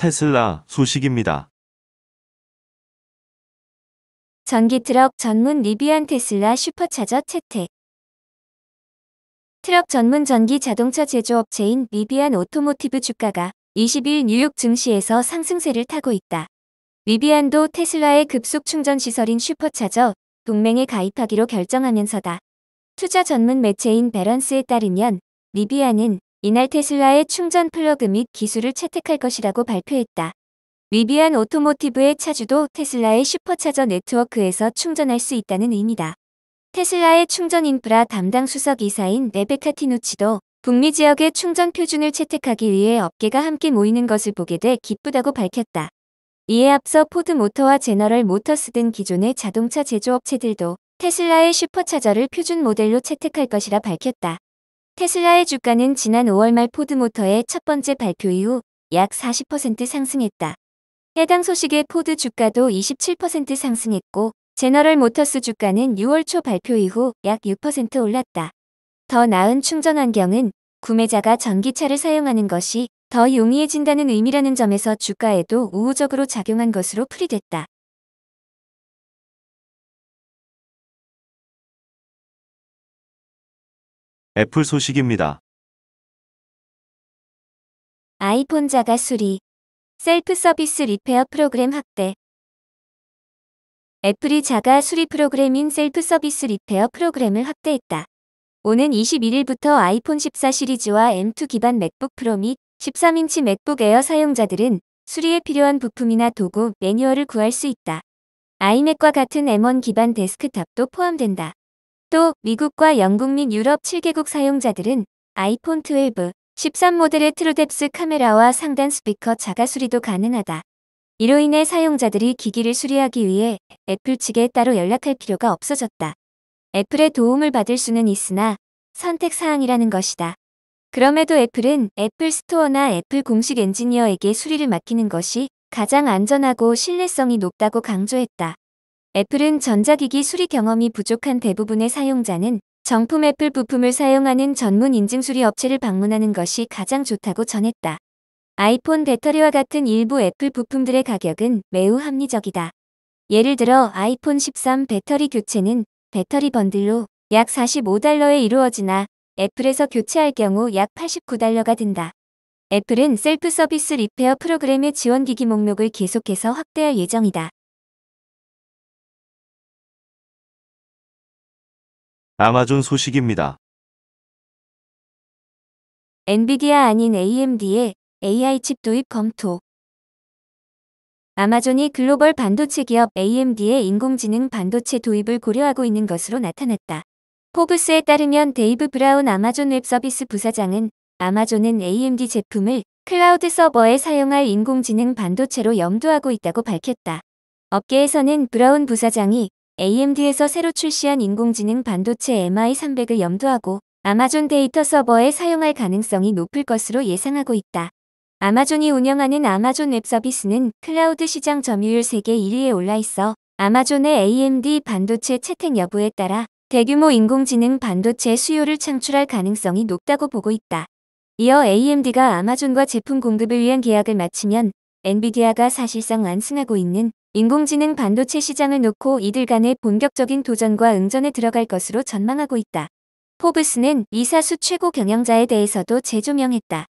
테슬라 소식입니다. 전기트럭 전문 리뷰한 테슬라 슈퍼차저 채택. 트럭 전문 전기 자동차 제조업체인 리비안 오토모티브 주가가 20일 뉴욕 증시에서 상승세를 타고 있다. 리비안도 테슬라의 급속 충전 시설인 슈퍼차저 동맹에 가입하기로 결정하면서다. 투자 전문 매체인 배런스에 따르면 리비안은 이날 테슬라의 충전 플러그 및 기술을 채택할 것이라고 발표했다. 리비안 오토모티브의 차주도 테슬라의 슈퍼차저 네트워크에서 충전할 수 있다는 의미다. 테슬라의 충전 인프라 담당 수석 이사인 레베카 티누치도 북미 지역의 충전 표준을 채택하기 위해 업계가 함께 모이는 것을 보게 돼 기쁘다고 밝혔다. 이에 앞서 포드 모터와 제너럴 모터스 등 기존의 자동차 제조업체들도 테슬라의 슈퍼차저를 표준 모델로 채택할 것이라 밝혔다. 테슬라의 주가는 지난 5월 말 포드 모터의 첫 번째 발표 이후 약 40% 상승했다. 해당 소식에 포드 주가도 27% 상승했고 제너럴 모터스 주가는 6월 초 발표 이후 약 6% 올랐다. 더 나은 충전 환경은 구매자가 전기차를 사용하는 것이 더 용이해진다는 의미라는 점에서 주가에도 우호적으로 작용한 것으로 풀이됐다. 애플 소식입니다. 아이폰 자가 수리, 셀프 서비스 리페어 프로그램 확대. 애플이 자가 수리 프로그램인 셀프 서비스 리페어 프로그램을 확대했다. 오는 21일부터 아이폰 14 시리즈와 M2 기반 맥북 프로 및 13인치 맥북 에어 사용자들은 수리에 필요한 부품이나 도구, 매뉴얼을 구할 수 있다. 아이맥과 같은 M1 기반 데스크탑도 포함된다. 또 미국과 영국 및 유럽 7개국 사용자들은 아이폰 12, 13 모델의 트루뎁스 카메라와 상단 스피커 자가 수리도 가능하다. 이로 인해 사용자들이 기기를 수리하기 위해 애플 측에 따로 연락할 필요가 없어졌다. 애플의 도움을 받을 수는 있으나 선택사항이라는 것이다. 그럼에도 애플은 애플 스토어나 애플 공식 엔지니어에게 수리를 맡기는 것이 가장 안전하고 신뢰성이 높다고 강조했다. 애플은 전자기기 수리 경험이 부족한 대부분의 사용자는 정품 애플 부품을 사용하는 전문 인증 수리 업체를 방문하는 것이 가장 좋다고 전했다. 아이폰 배터리와 같은 일부 애플 부품들의 가격은 매우 합리적이다. 예를 들어 아이폰 13 배터리 교체는 배터리 번들로 약 $45에 이루어지나 애플에서 교체할 경우 약 $89가 든다. 애플은 셀프 서비스 리페어 프로그램의 지원기기 목록을 계속해서 확대할 예정이다. 아마존 소식입니다. 엔비디아 아닌 AMD의 AI 칩 도입 검토. 아마존이 글로벌 반도체 기업 AMD의 인공지능 반도체 도입을 고려하고 있는 것으로 나타났다. 포브스에 따르면 데이브 브라운 아마존 웹 서비스 부사장은 아마존은 AMD 제품을 클라우드 서버에 사용할 인공지능 반도체로 염두하고 있다고 밝혔다. 업계에서는 브라운 부사장이 AMD에서 새로 출시한 인공지능 반도체 MI300을 염두하고 아마존 데이터 서버에 사용할 가능성이 높을 것으로 예상하고 있다. 아마존이 운영하는 아마존 웹 서비스는 클라우드 시장 점유율 세계 1위에 올라 있어 아마존의 AMD 반도체 채택 여부에 따라 대규모 인공지능 반도체 수요를 창출할 가능성이 높다고 보고 있다. 이어 AMD가 아마존과 제품 공급을 위한 계약을 마치면 엔비디아가 사실상 완승하고 있는 인공지능 반도체 시장을 놓고 이들 간의 본격적인 도전과 응전에 들어갈 것으로 전망하고 있다. 포브스는 이 사수 최고 경영자에 대해서도 재조명했다.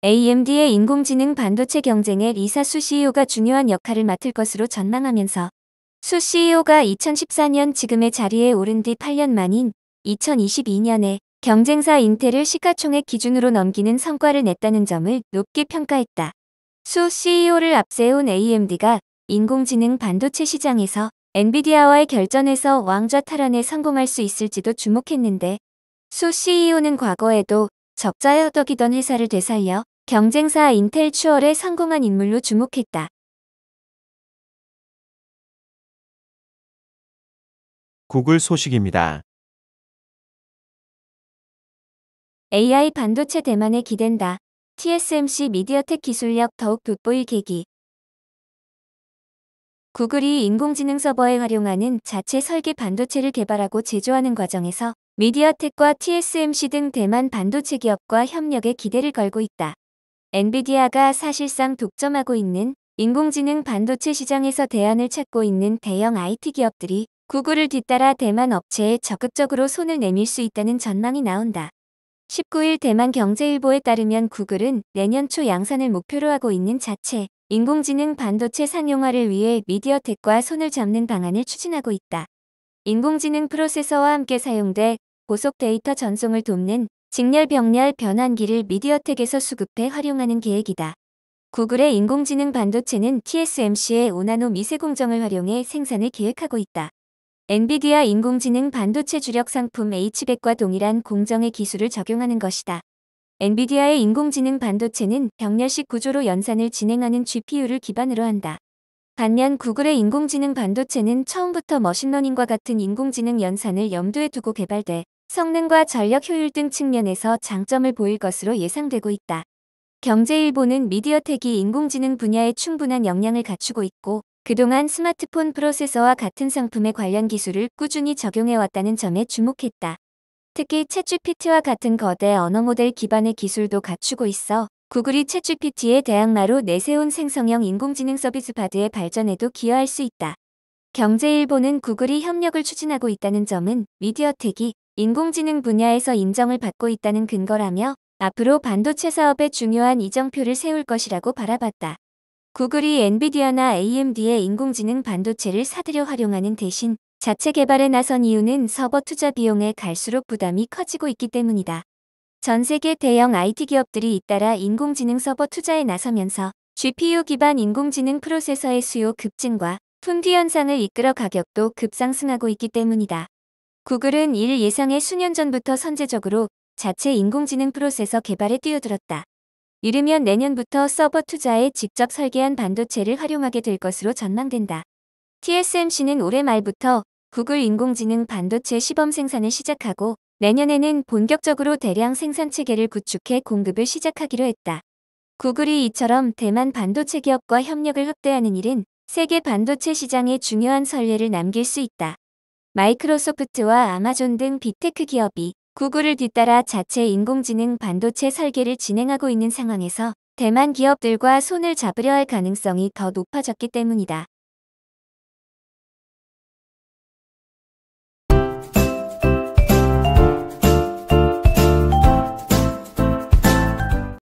AMD의 인공지능 반도체 경쟁에 리사 수 CEO가 중요한 역할을 맡을 것으로 전망하면서 수 CEO가 2014년 지금의 자리에 오른 뒤 8년 만인 2022년에 경쟁사 인텔을 시가총액 기준으로 넘기는 성과를 냈다는 점을 높게 평가했다. 수 CEO를 앞세운 AMD가 인공지능 반도체 시장에서 엔비디아와의 결전에서 왕좌 탈환에 성공할 수 있을지도 주목했는데 수 CEO는 과거에도 적자에 허덕이던 회사를 되살려 경쟁사 인텔 추월에 성공한 인물로 주목했다. 구글 소식입니다. AI 반도체 대만에 기댄다. TSMC 미디어텍 기술력 더욱 돋보일 계기. 구글이 인공지능 서버에 활용하는 자체 설계 반도체를 개발하고 제조하는 과정에서 미디어텍과 TSMC 등 대만 반도체 기업과 협력에 기대를 걸고 있다. 엔비디아가 사실상 독점하고 있는 인공지능 반도체 시장에서 대안을 찾고 있는 대형 IT 기업들이 구글을 뒤따라 대만 업체에 적극적으로 손을 내밀 수 있다는 전망이 나온다. 19일 대만 경제일보에 따르면 구글은 내년 초 양산을 목표로 하고 있는 자체 인공지능 반도체 상용화를 위해 미디어텍과 손을 잡는 방안을 추진하고 있다. 인공지능 프로세서와 함께 사용돼 고속 데이터 전송을 돕는 직렬 병렬 변환기를 미디어텍에서 수급해 활용하는 계획이다. 구글의 인공지능 반도체는 TSMC의 5나노 미세 공정을 활용해 생산을 계획하고 있다. 엔비디아 인공지능 반도체 주력 상품 H100과 동일한 공정의 기술을 적용하는 것이다. 엔비디아의 인공지능 반도체는 병렬식 구조로 연산을 진행하는 GPU를 기반으로 한다. 반면 구글의 인공지능 반도체는 처음부터 머신러닝과 같은 인공지능 연산을 염두에 두고 개발돼 성능과 전력 효율 등 측면에서 장점을 보일 것으로 예상되고 있다. 경제일보는 미디어텍이 인공지능 분야에 충분한 역량을 갖추고 있고 그동안 스마트폰 프로세서와 같은 상품의 관련 기술을 꾸준히 적용해왔다는 점에 주목했다. 특히 챗GPT와 같은 거대 언어 모델 기반의 기술도 갖추고 있어 구글이 챗GPT의 대항마로 내세운 생성형 인공지능 서비스 바드의 발전에도 기여할 수 있다. 경제일보는 구글이 협력을 추진하고 있다는 점은 미디어텍이 인공지능 분야에서 인정을 받고 있다는 근거라며 앞으로 반도체 사업에 중요한 이정표를 세울 것이라고 바라봤다. 구글이 엔비디아나 AMD의 인공지능 반도체를 사들여 활용하는 대신 자체 개발에 나선 이유는 서버 투자 비용에 갈수록 부담이 커지고 있기 때문이다. 전 세계 대형 IT 기업들이 잇따라 인공지능 서버 투자에 나서면서 GPU 기반 인공지능 프로세서의 수요 급증과 품귀 현상을 이끌어 가격도 급상승하고 있기 때문이다. 구글은 이를 예상해 수년 전부터 선제적으로 자체 인공지능 프로세서 개발에 뛰어들었다. 이르면 내년부터 서버 투자에 직접 설계한 반도체를 활용하게 될 것으로 전망된다. TSMC는 올해 말부터 구글 인공지능 반도체 시범 생산을 시작하고 내년에는 본격적으로 대량 생산 체계를 구축해 공급을 시작하기로 했다. 구글이 이처럼 대만 반도체 기업과 협력을 확대하는 일은 세계 반도체 시장에 중요한 선례를 남길 수 있다. 마이크로소프트와 아마존 등 빅테크 기업이 구글을 뒤따라 자체 인공지능 반도체 설계를 진행하고 있는 상황에서 대만 기업들과 손을 잡으려 할 가능성이 더 높아졌기 때문이다.